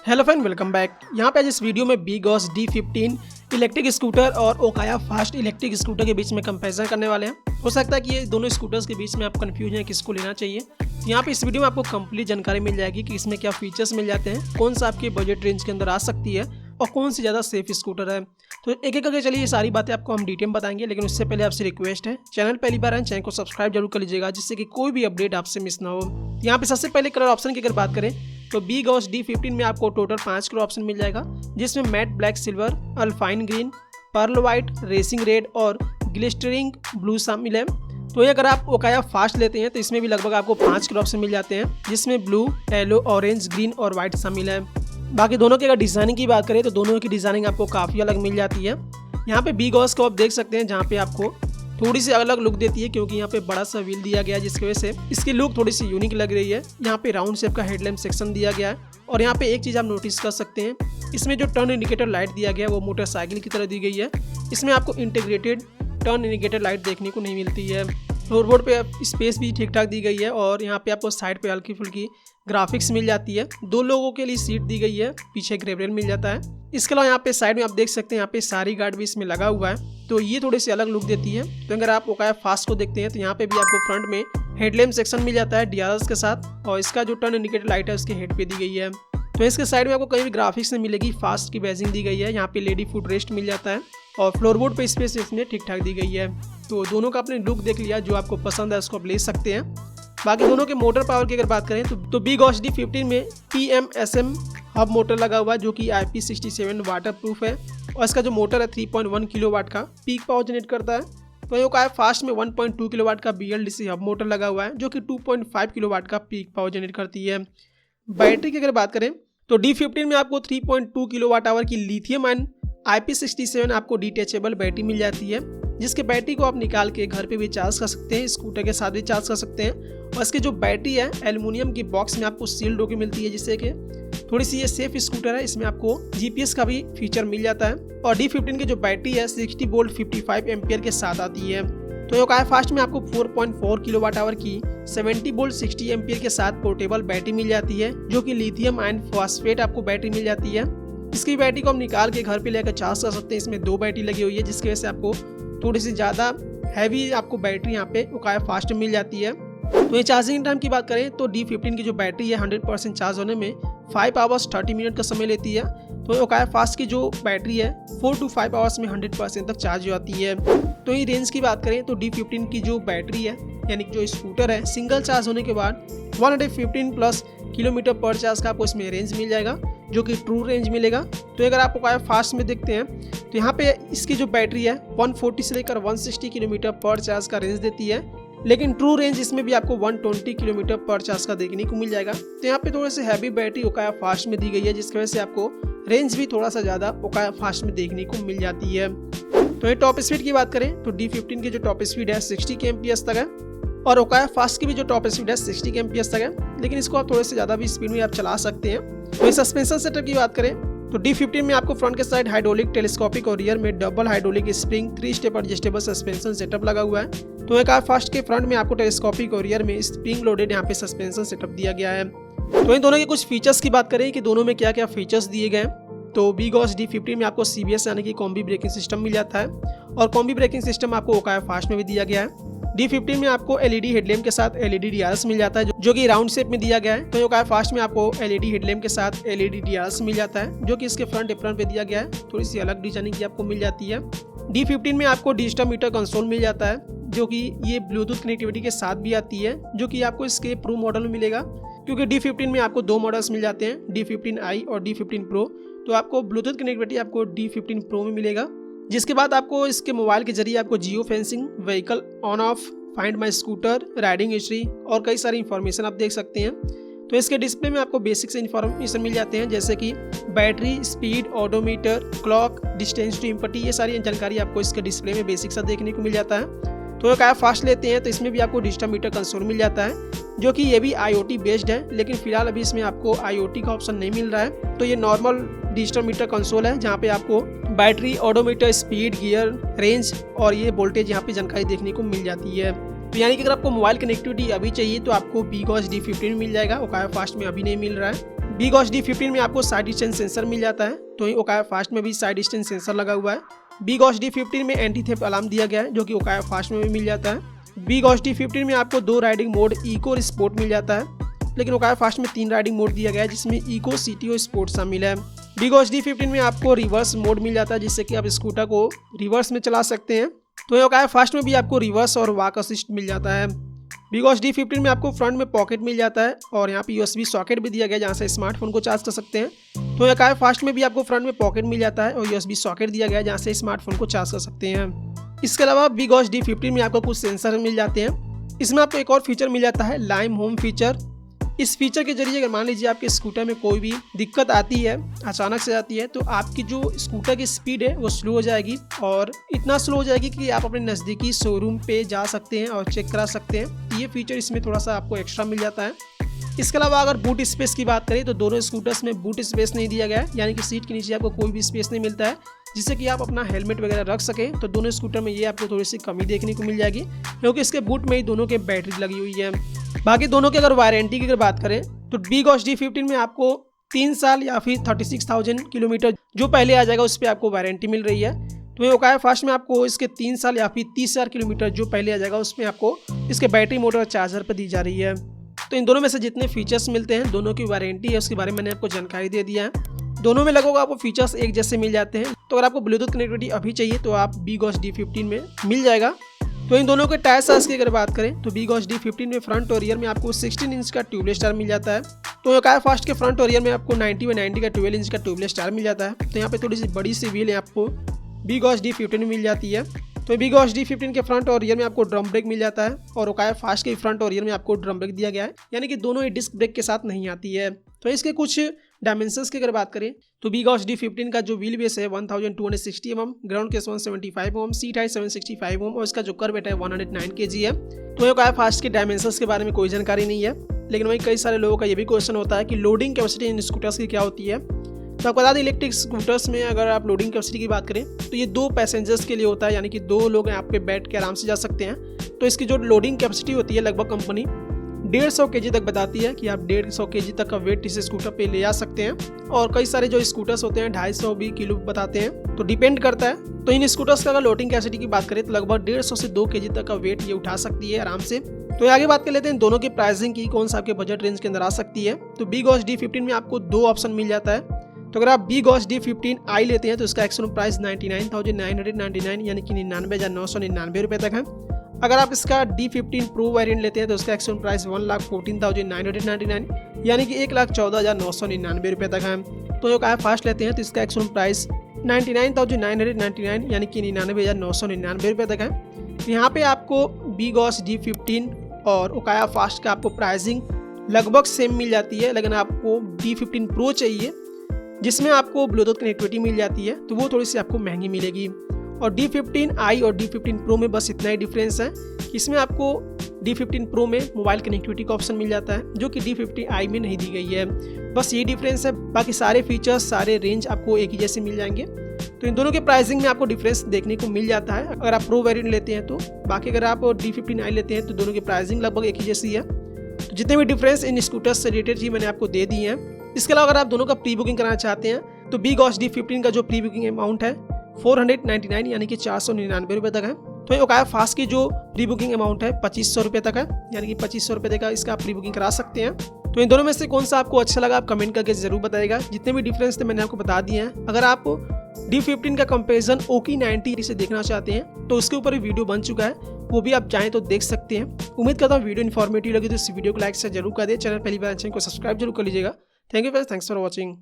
Hello friend, welcome back. यहाँ पे आज इस वीडियो में बिगॉस D15 इलेक्ट्रिक स्कूटर और ओकाया फास्ट इलेक्ट्रिक स्कूटर के बीच में कंपैरिजन करने वाले हैं। हो सकता है कि ये दोनों स्कूटर्स के बीच में आप कंफ्यूज हैं किसको लेना चाहिए। यहाँ पे इस वीडियो में आपको कंप्लीट जानकारी मिल जाएगी कि इसमें क्या फीचर्स मिल जाते हैं, कौन सा आपके बजट रेंज के अंदर आ सकती है और कौन सी ज़्यादा सेफ स्कूटर है। तो एक एक करके चलिए ये सारी बातें आपको हम डिटेल बताएंगे, लेकिन उससे पहले आपसे रिक्वेस्ट है, चैनल पहली बार है चैनल को सब्सक्राइब जरूर कर लीजिएगा, जिससे कि कोई भी अपडेट आपसे मिस ना हो। यहाँ पे सबसे पहले कलर ऑप्शन की अगर बात करें तो बिगॉस D15 में आपको टोटल 5 कलर ऑप्शन मिल जाएगा, जिसमें matte black, silver, alpine green, pearl white, racing red और ग्लिस्टरिंग ब्लू शामिल है। तो ये अगर आप ओकाया फास्ट लेते हैं तो इसमें भी लगभग आपको 5 कलर ऑप्शन मिल जाते हैं, जिसमें ब्लू, येलो, ऑरेंज, ग्रीन और वाइट शामिल है। बाकी दोनों की अगर डिज़ाइनिंग की बात करें तो दोनों की डिज़ाइनिंग आपको काफ़ी अलग मिल जाती है। यहाँ पे बिगॉस को आप देख सकते हैं, जहाँ पे आपको थोड़ी सी अलग लुक देती है, क्योंकि यहाँ पे बड़ा सा व्हील दिया गया है, जिसकी वजह से इसकी लुक थोड़ी सी यूनिक लग रही है। यहाँ पे राउंड शेप का हेडलैम्प सेक्शन दिया गया है और यहाँ पे एक चीज़ आप नोटिस कर सकते हैं, इसमें जो टर्न इंडिकेटर लाइट दिया गया है वो मोटरसाइकिल की तरह दी गई है। इसमें आपको इंटीग्रेटेड टर्न इंडिकेटर लाइट देखने को नहीं मिलती है। फ्लोरबोर्ड पे स्पेस भी ठीक ठाक दी गई है और यहाँ पे आपको साइड पे हल्की फुल्की ग्राफिक्स मिल जाती है। 2 लोगों के लिए सीट दी गई है, पीछे ग्रैब रेल मिल जाता है। इसके अलावा यहाँ पे साइड में आप देख सकते हैं, यहाँ पे सारी गार्ड भी इसमें लगा हुआ है, तो ये थोड़ी सी अलग लुक देती है। तो अगर आप ओकाया फास्ट को देखते हैं तो यहाँ पे भी आपको फ्रंट में हेडलैम्प सेक्शन मिल जाता है DRLs के साथ, और इसका जो टर्न इंडिकेटर लाइट है उसके हेड पे दी गई है। तो इसके साइड में आपको कहीं भी ग्राफिक्स नहीं मिलेगी, फास्ट की बैजिंग दी गई है। यहाँ पे लेडी फुट रेस्ट मिल जाता है और फ्लोरबोर्ड पे स्पेस इसमें ठीक ठाक दी गई है। तो दोनों का आपने लुक देख लिया, जो आपको पसंद है उसको आप ले सकते हैं। बाकी दोनों के मोटर पावर की अगर बात करें तो बिगॉस D15 में PMSM हब मोटर लगा हुआ है, जो कि IP67 वाटर प्रूफ है और इसका जो मोटर है 3.1 किलोवाट का पीक पावर जनरेट करता है। तो ओकाया फास्ट में 1.2 किलोवाट का BLDC हब मोटर लगा हुआ है, जो कि 2.5 किलोवाट का पीक पावर जनरेट करती है। बैटरी की अगर बात करें तो D15 में आपको 3.2 किलोवाट आवर की लिथियम आयन IP67 आपको डिटैचेबल बैटरी मिल जाती है, जिसके बैटरी को आप निकाल के घर पे भी चार्ज कर सकते हैं, स्कूटर के साथ भी चार्ज कर सकते हैं। और इसकी जो बैटरी है एल्युमिनियम की बॉक्स में आपको सील्ड होकर मिलती है, जिससे कि थोड़ी सी ये सेफ स्कूटर है। इसमें आपको GPS का भी फीचर मिल जाता है और D15 की जो बैटरी है 60 वोल्ट 55 एम्पियर के साथ आती है। तो ओकाया फास्ट में आपको 4.4 किलोवाट आवर की 70 वोल्ट 60 एम्पियर के साथ पोर्टेबल बैटरी मिल जाती है, जो कि लिथियम आयन फॉस्फेट आपको बैटरी मिल जाती है। इसकी बैटरी को हम निकाल के घर पे लेकर चार्ज कर सकते हैं। इसमें 2 बैटरी लगी हुई है, जिसकी वजह से आपको थोड़ी सी ज़्यादा हैवी आपको बैटरी यहाँ पे ओकाया फास्ट में मिल जाती है। तो ये चार्जिंग टाइम की बात करें तो D15 की जो बैटरी है 100% चार्ज होने में 5 आवर्स 30 मिनट का समय लेती है। तो ओकाया फास्ट की जो बैटरी है 4 to 5 आवर्स में 100% तक चार्ज हो जाती है। तो ये रेंज की बात करें तो D15 की जो बैटरी है, यानी कि जो स्कूटर है, सिंगल चार्ज होने के बाद 115+ किलोमीटर पर चार्ज का आपको इसमें रेंज मिल जाएगा, जो कि ट्रू रेंज मिलेगा। तो अगर आप ओकाया फास्ट में देखते हैं तो यहाँ पे इसकी जो बैटरी है 140 से लेकर 160 किलोमीटर पर चार्ज का रेंज देती है, लेकिन ट्रू रेंज इसमें भी आपको 120 किलोमीटर पर चार्ज का देखने को मिल जाएगा। तो यहाँ पे थोड़े से हैवी बैटरी ओकाया फास्ट में दी गई है, जिसकी वजह से आपको रेंज भी थोड़ा सा ज़्यादा ओकाया फास्ट में देखने को मिल जाती है। तो ये टॉप स्पीड की बात करें तो D15 की जो टॉप स्पीड है 60 kmph तक है और ओकाया फास्ट की भी जो टॉप स्पीड है 60 kmph तक है, लेकिन इसको आप थोड़े से ज़्यादा भी स्पीड में आप चला सकते हैं। तो सस्पेंशन सेटअप की बात करें तो D15 में आपको फ्रंट के साइड हाइड्रोलिक, टेलीस्कोपिक और रियर में double hydraulic spring 3 step adjustable suspension setup लगा हुआ है। तो ओकाया फास्ट के फ्रंट में आपको टेलीस्कोपिक और रियर में स्प्रिंग लोडेड यहाँ पे सस्पेंशन सेटअप दिया गया है। तो इन दोनों के कुछ फीचर्स की बात करें कि दोनों में क्या क्या फीचर्स दिए गए हैं, तो बिगॉस D15 में आपको CBS यानी कि कॉम्बी ब्रेकिंग सिस्टम मिल जाता है और कॉम्बी ब्रेकिंग सिस्टम आपको ओकाया फास्ट में भी दिया गया है। D15 में आपको LED हेडलैम्प के साथ LED DRLs मिल जाता है, जो कि राउंड शेप में दिया गया है। तो ओकाया फास्ट में आपको LED हेडलैम्प के साथ LED DRLs मिल जाता है, जो कि इसके फ्रंट एप्रन पे दिया गया है। थोड़ी सी अलग डिजाइनिंग की आपको मिल जाती है। D15 में आपको डिजिटल मीटर कंसोल मिल जाता है, जो कि ये ब्लूटूथ कनेक्टिविटी के साथ भी आती है, जो कि आपको इसके प्रो मॉडल में मिलेगा, क्योंकि D15 में आपको 2 मॉडल्स मिल जाते हैं, D15i और D15 Pro। तो आपको ब्लूटूथ कनेक्टिविटी आपको D15 Pro में मिलेगा। जिसके बाद आपको इसके मोबाइल के जरिए आपको geo fencing, vehicle on off, find my scooter, riding history और कई सारी इन्फॉर्मेशन आप देख सकते हैं। तो इसके डिस्प्ले में आपको बेसिक से इन्फॉर्मेशन मिल जाते हैं, जैसे कि battery, speed, odometer, clock, distance to empty, ये सारी जानकारी आपको इसके डिस्प्ले में बेसिक सा देखने को मिल जाता है। तो ओकाया फास्ट लेते हैं तो इसमें भी आपको डिजिटल मीटर कंसोल मिल जाता है, जो कि ये भी IoT बेस्ड है, लेकिन फिलहाल अभी इसमें आपको IoT का ऑप्शन नहीं मिल रहा है। तो ये नॉर्मल डिजिटल मीटर कंसोल है, जहाँ पे आपको battery, odometer, speed, gear, range और ये वोल्टेज यहाँ पे जानकारी देखने को मिल जाती है। तो यानी कि अगर आपको मोबाइल कनेक्टिविटी अभी चाहिए तो आपको बिगॉस D15 मिल जाएगा, ओकाया फास्ट में अभी नहीं मिल रहा है। BGOS D15 में आपको साइड डिस्टेंस सेंसर मिल जाता है, तो वहीं ओकाया फास्ट में भी साइड डिस्टेंस सेंसर लगा हुआ है। BGOS D15 में एंटी थेफ्ट अलार्म दिया गया है, जो कि ओकाया फास्ट में भी मिल जाता है। BGOS D15 में आपको 2 राइडिंग मोड इको और स्पोर्ट मिल जाता है, लेकिन ओकाया फास्ट में 3 राइडिंग मोड दिया गया है, जिसमें इको, सिटी और स्पोर्ट शामिल है। BGOS D15 में आपको रिवर्स मोड मिल जाता है, जिससे कि आप स्कूटर को रिवर्स में चला सकते हैं। तो ओकाया फास्ट में भी आपको रिवर्स और वॉक असिस्ट मिल जाता है। BGOS D15 में आपको फ्रंट में पॉकेट मिल जाता है और यहाँ पे USB सॉकेट भी दिया गया है, जहाँ से स्मार्टफोन को चार्ज कर सकते हैं। तो ओकाया फास्ट में भी आपको फ्रंट में पॉकेट मिल जाता है और USB सॉकेट दिया गया है, जहाँ से स्मार्टफोन को चार्ज कर सकते हैं। इसके अलावा BGOS D15 में आपको कुछ सेंसर मिल जाते हैं। इसमें आपको एक और फीचर मिल जाता है, लाइम होम फीचर। इस फीचर के जरिए अगर मान लीजिए आपके स्कूटर में कोई भी दिक्कत आती है, अचानक से आती है, तो आपकी जो स्कूटर की स्पीड है वो स्लो हो जाएगी और इतना स्लो हो जाएगी कि आप अपने नज़दीकी शोरूम पे जा सकते हैं और चेक करा सकते हैं। ये फीचर इसमें थोड़ा सा आपको एक्स्ट्रा मिल जाता है। इसके अलावा अगर बूट स्पेस की बात करें तो दोनों स्कूटर्स में बूट स्पेस नहीं दिया गया है, यानी कि सीट के नीचे आपको कोई भी स्पेस नहीं मिलता है जिससे कि आप अपना हेलमेट वगैरह रख सकें। तो दोनों स्कूटर में ये आपको थोड़ी सी कमी देखने को मिल जाएगी, क्योंकि इसके बूट में ही दोनों के बैटरी लगी हुई है। बाकी दोनों की अगर वारंटी की अगर बात करें तो BGOS D15 में आपको 3 साल या फिर 36,000 किलोमीटर जो पहले आ जाएगा उस पर आपको वारंटी मिल रही है। तो ओकाया फास्ट में आपको इसके 3 साल या फिर 30,000 किलोमीटर जो पहले आ जाएगा उसमें आपको इसके बैटरी, मोटर और चार्जर पर दी जा रही है। तो इन दोनों में से जितने फीचर्स मिलते हैं, दोनों की वारंटी है, उसके बारे में मैंने आपको जानकारी दे दिया है। दोनों में लगभग आपको फीचर्स एक जैसे मिल जाते हैं। तो अगर आपको ब्लूटूथ कनेक्टिविटी अभी चाहिए तो आप BGOS D15 में मिल जाएगा। तो इन दोनों के टायर साइज की अगर बात करें तो BGOS D15 में फ्रंट और रियर में आपको 16 इंच का ट्यूबलेस टायर मिल जाता है। तो ओकाया फास्ट के फ्रंट और रियर में आपको 90/90 का 12 इंच का ट्यूबलेस टायर मिल जाता है। तो यहाँ पे थोड़ी सी बड़ी सी व्हील है आपको BGOS D15 में मिल जाती है। तो BGOS D15 के फ्रंट और रियर में आपको ड्रम ब्रेक मिल जाता है और ओकाया फास्ट के फ्रंट और रियर में आपको ड्रम ब्रेक दिया गया है, यानी कि दोनों ही डिस्क ब्रेक के साथ नहीं आती है। तो इसके कुछ डायमेंशंस की अगर बात करें तो BGOS D15 का जो व्हील बेस है 1260 mm, ground case 175 mm, seat height 765 mm और इसका जो कर्व वेट है 109 kg है। तो ओकाया फास्ट के डायमेंशंस के बारे में कोई जानकारी नहीं है, लेकिन वहीं कई सारे लोगों का ये भी क्वेश्चन होता है कि लोडिंग कैपेसिटी इन स्कूटर्स की क्या होती है। तो आपको बता दें, इलेक्ट्रिक स्कूटर्स में अगर आप लोडिंग कैपेसिटी की बात करें तो ये 2 पैसेंजर्स के लिए होता है, यानी कि 2 लोग आप पे बैठ के आराम से जा सकते हैं। तो इसकी जो लोडिंग कैपेसिटी होती है लगभग कंपनी 150 kg तक बताती है कि आप 150 kg तक का वेट इस स्कूटर पे ले आ सकते हैं। और कई सारे जो स्कूटर्स होते हैं 250 भी किलो बताते हैं, तो डिपेंड करता है। तो इन स्कूटर्स का अगर लोडिंग कैपेसिटी की बात करें तो लगभग 150 से 2 kg तक का वेट ये उठा सकती है आराम से। तो आगे बात कर लेते हैं दोनों की प्राइसिंग की, कौन सा आपके बजट रेंज के अंदर आ सकती है। तो BGOS D15 में आपको 2 ऑप्शन मिल जाता है। तो अगर आप BGOS D15i लेते हैं तो इसका एक्चुअल प्राइस 99,999 यानी कि 99,999 रुपये तक है। अगर आप इसका D15 Pro वेरिएंट लेते हैं तो उसका एक्चुअल प्राइस 1,14,999 यानी कि 1,14,999 रुपये तक है। तो ओकाया फास्ट लेते हैं तो इसका एक्चुअल प्राइस 99,999 यानी कि 99,999 रुपये तक है। यहाँ पे आपको BGOS D15 और ओकाया फास्ट का आपको प्राइसिंग लगभग सेम मिल जाती है, लेकिन आपको D15 Pro चाहिए जिसमें आपको ब्लूटूथ कनेक्टिविटी मिल जाती है तो वो थोड़ी सी आपको महंगी मिलेगी। और D15i और D15 Pro में बस इतना ही डिफरेंस है कि इसमें आपको D15 Pro में मोबाइल कनेक्टिविटी का ऑप्शन मिल जाता है, जो कि D15i में नहीं दी गई है। बस ये डिफरेंस है, बाकी सारे फीचर्स, सारे रेंज आपको एक ही जैसे मिल जाएंगे। तो इन दोनों के प्राइसिंग में आपको डिफरेंस देखने को मिल जाता है अगर आप प्रो वेरिएंट लेते हैं तो। बाकी अगर आप D15i लेते हैं तो दोनों की प्राइसिंग लगभग एक ही जैसी है। तो जितने भी डिफरेंस इन स्कूटर्स से रिलेटेड ही मैंने आपको दे दिए हैं। इसके अलावा अगर आप दोनों का प्री बुकिंग कराना चाहते हैं तो BGOS D15 का जो प्री बुकिंग अमाउंट है 499 यानी कि 499 रुपये तक है। तो ओकाया फास्ट की जो प्री बुकिंग अमाउंट है 2500 रुपये तक है, यानी कि 2500 रुपये तक इसका आप प्री बुकिंग करा सकते हैं। तो इन दोनों में से कौन सा आपको अच्छा लगा आप कमेंट करके जरूर बताइएगा। जितने भी डिफरेंस थे मैंने आपको बता दिए हैं। अगर आप D15 का कंपेरिजन OKI90 से देखना चाहते हैं तो उसके ऊपर भी वीडियो बन चुका है, वो भी आप चाहें तो देख सकते हैं। उम्मीद करता हूँ वीडियो इन्फॉर्मेटिव लगी तो इस वीडियो को लाइक से जरूर कर दे। चैनल पहली बार चैनल को सब्सक्राइब जरूर कर लीजिएगा। Thank you friends, thanks for watching.